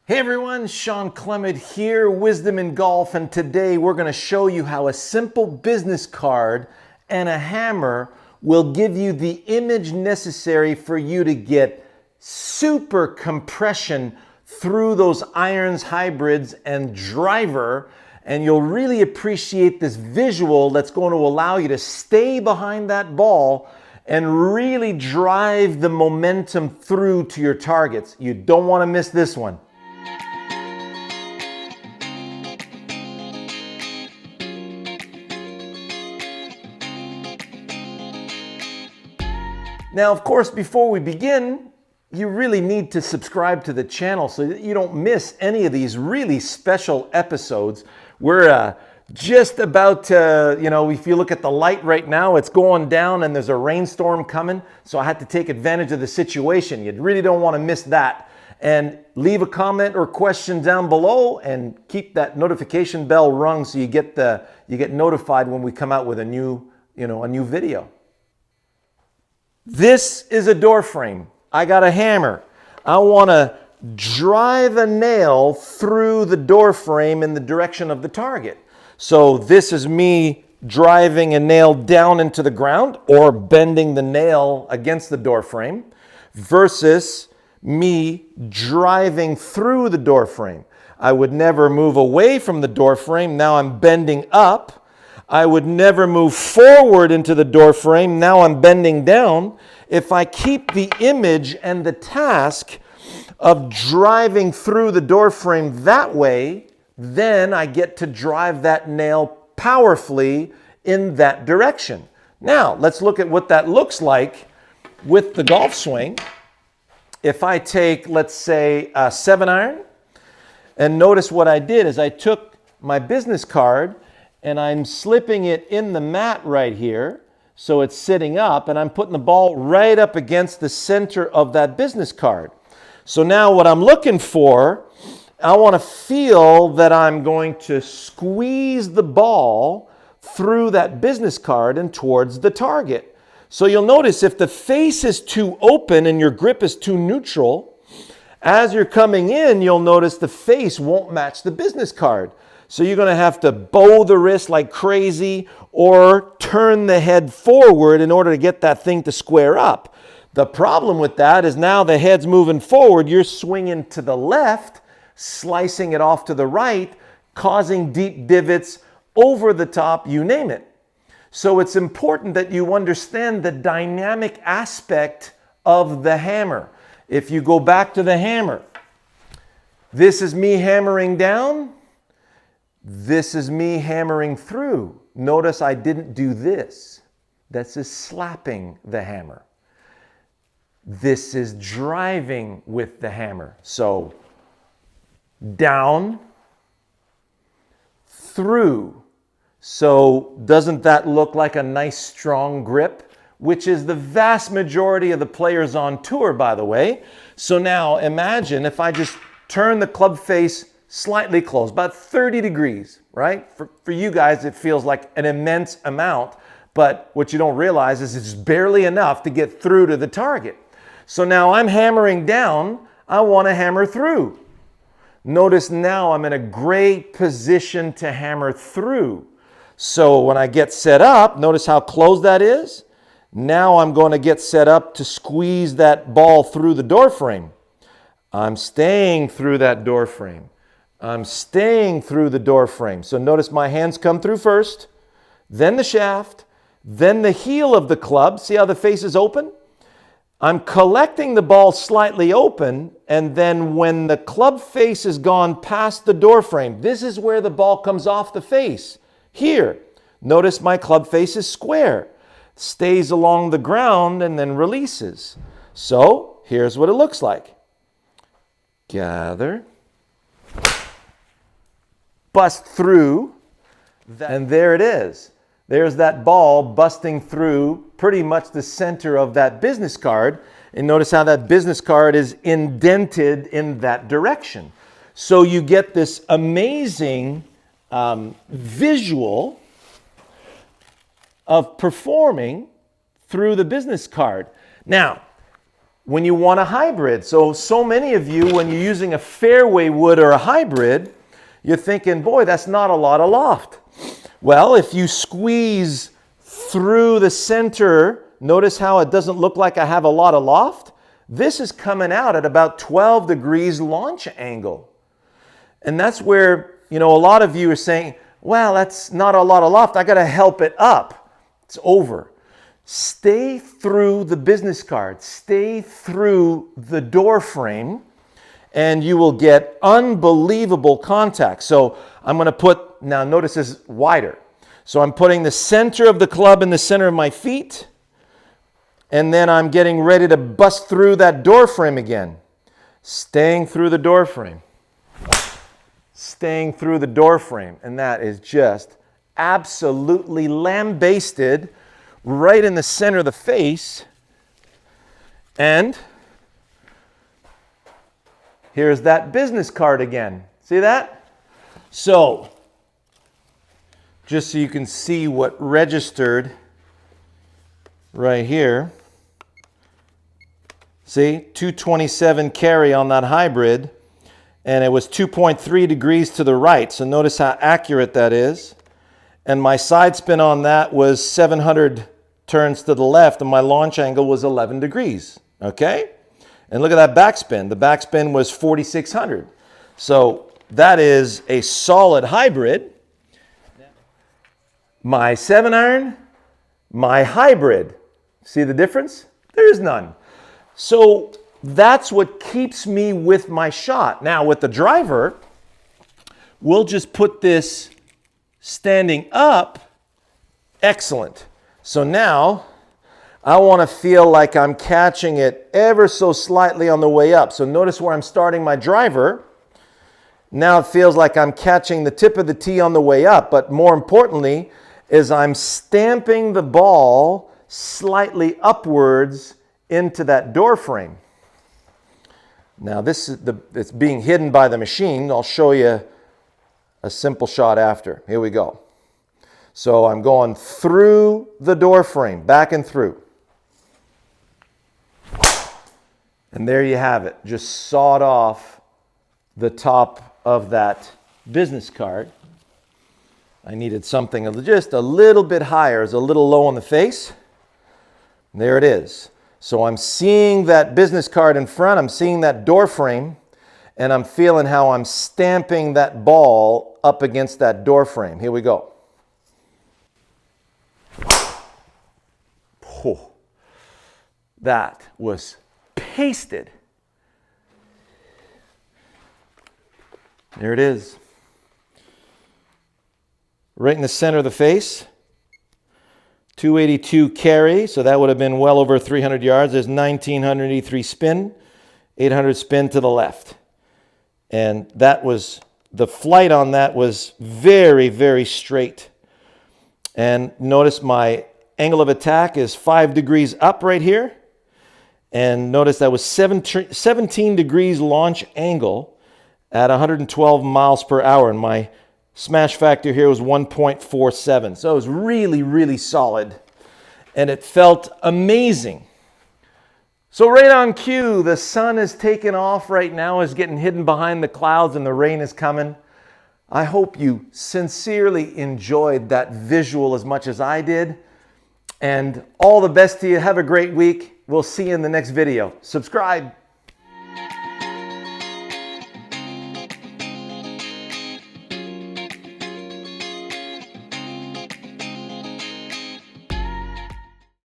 Hey everyone, Shawn Clement here, Wisdom in Golf, and today we're going to show you how a simple business card and a hammer will give you the image necessary for you to get super compression through those irons, hybrids, and driver, and you'll really appreciate this visual that's going to allow you to stay behind that ball and really drive the momentum through to your targets. You don't want to miss this one. Now, of course, before we begin, you really need to subscribe to the channel so that you don't miss any of these really special episodes. We're just about to, if you look at the light right now, it's going down and there's a rainstorm coming. So I had to take advantage of the situation. You really don't want to miss that. And leave a comment or question down below and keep that notification bell rung so you get notified when we come out with a new video. This is a door frame. I got a hammer. I want to drive a nail through the door frame in the direction of the target. So this is me driving a nail down into the ground or bending the nail against the door frame versus me driving through the door frame. I would never move away from the door frame. Now I'm bending up. I would never move forward into the door frame. Now I'm bending down. If I keep the image and the task of driving through the door frame that way, then I get to drive that nail powerfully in that direction. Now, let's look at what that looks like with the golf swing. If I take, let's say, a 7-iron, and notice what I did is I took my business card and I'm slipping it in the mat right here, so it's sitting up, and I'm putting the ball right up against the center of that business card. So now what I'm looking for, I want to feel that I'm going to squeeze the ball through that business card and towards the target. So you'll notice if the face is too open and your grip is too neutral, as you're coming in, you'll notice the face won't match the business card. So you're going to have to bow the wrist like crazy or turn the head forward in order to get that thing to square up. The problem with that is now the head's moving forward, you're swinging to the left, slicing it off to the right, causing deep divots over the top, you name it. So it's important that you understand the dynamic aspect of the hammer. If you go back to the hammer, this is me hammering down. This is me hammering through. Notice I didn't do this. This is slapping the hammer. This is driving with the hammer. So down, through. So doesn't that look like a nice strong grip? Which is the vast majority of the players on tour, by the way. So now imagine if I just turn the club face slightly closed, about 30 degrees, right? For you guys, it feels like an immense amount, but what you don't realize is it's barely enough to get through to the target. So now I'm hammering down, I want to hammer through. Notice now I'm in a great position to hammer through. So when I get set up, notice how close that is. Now I'm going to get set up to squeeze that ball through the door frame. I'm staying through that door frame. I'm staying through the door frame. So notice my hands come through first, then the shaft, then the heel of the club. See how the face is open? I'm collecting the ball slightly open, and then when the club face has gone past the door frame, this is where the ball comes off the face. Here, notice my club face is square, stays along the ground and then releases. So here's what it looks like. Gather. Bust through, and there it is. There's that ball busting through pretty much the center of that business card. And notice how that business card is indented in that direction. So you get this amazing visual of performing through the business card. Now, when you want a hybrid. So many of you, when you're using a fairway wood or a hybrid, you're thinking, boy, that's not a lot of loft. Well, if you squeeze through the center, notice how it doesn't look like I have a lot of loft? This is coming out at about 12 degrees launch angle. And that's where, a lot of you are saying, well, that's not a lot of loft. I got to help it up. It's over. Stay through the business card. Stay through the door frame, and you will get unbelievable contact. So I'm going to put, now notice this is wider. So I'm putting the center of the club in the center of my feet, and then I'm getting ready to bust through that door frame again. Staying through the door frame. Staying through the door frame. And that is just absolutely lambasted right in the center of the face. And here's that business card again. See that? So, just so you can see what registered right here. See, 227 carry on that hybrid, and it was 2.3 degrees to the right. So notice how accurate that is. And my side spin on that was 700 turns to the left, and my launch angle was 11 degrees. Okay? And look at that backspin. The backspin was 4,600. So that is a solid hybrid. My 7-iron, my hybrid. See the difference? There is none. So that's what keeps me with my shot. Now with the driver, we'll just put this standing up. Excellent. So now I want to feel like I'm catching it ever so slightly on the way up. So notice where I'm starting my driver. Now it feels like I'm catching the tip of the tee on the way up, but more importantly is I'm stamping the ball slightly upwards into that door frame. Now this is it's being hidden by the machine. I'll show you a simple shot after. Here we go. So I'm going through the door frame, back and through. And there you have it. Just sawed off the top of that business card. I needed something just a little bit higher. It's a little low on the face. There it is. So I'm seeing that business card in front. I'm seeing that door frame. And I'm feeling how I'm stamping that ball up against that door frame. Here we go. Oh, that was pasted. There it is. Right in the center of the face. 282 carry, so that would have been well over 300 yards. There's 1,983 spin, 800 spin to the left. And that was, the flight on that was very, very straight. And notice my angle of attack is 5 degrees up right here. And notice that was 17 degrees launch angle at 112 miles per hour. And my smash factor here was 1.47. So it was really, really solid. And it felt amazing. So right on cue, the sun is taking off right now, is getting hidden behind the clouds, and the rain is coming. I hope you sincerely enjoyed that visual as much as I did. And all the best to you. Have a great week. We'll see you in the next video. Subscribe.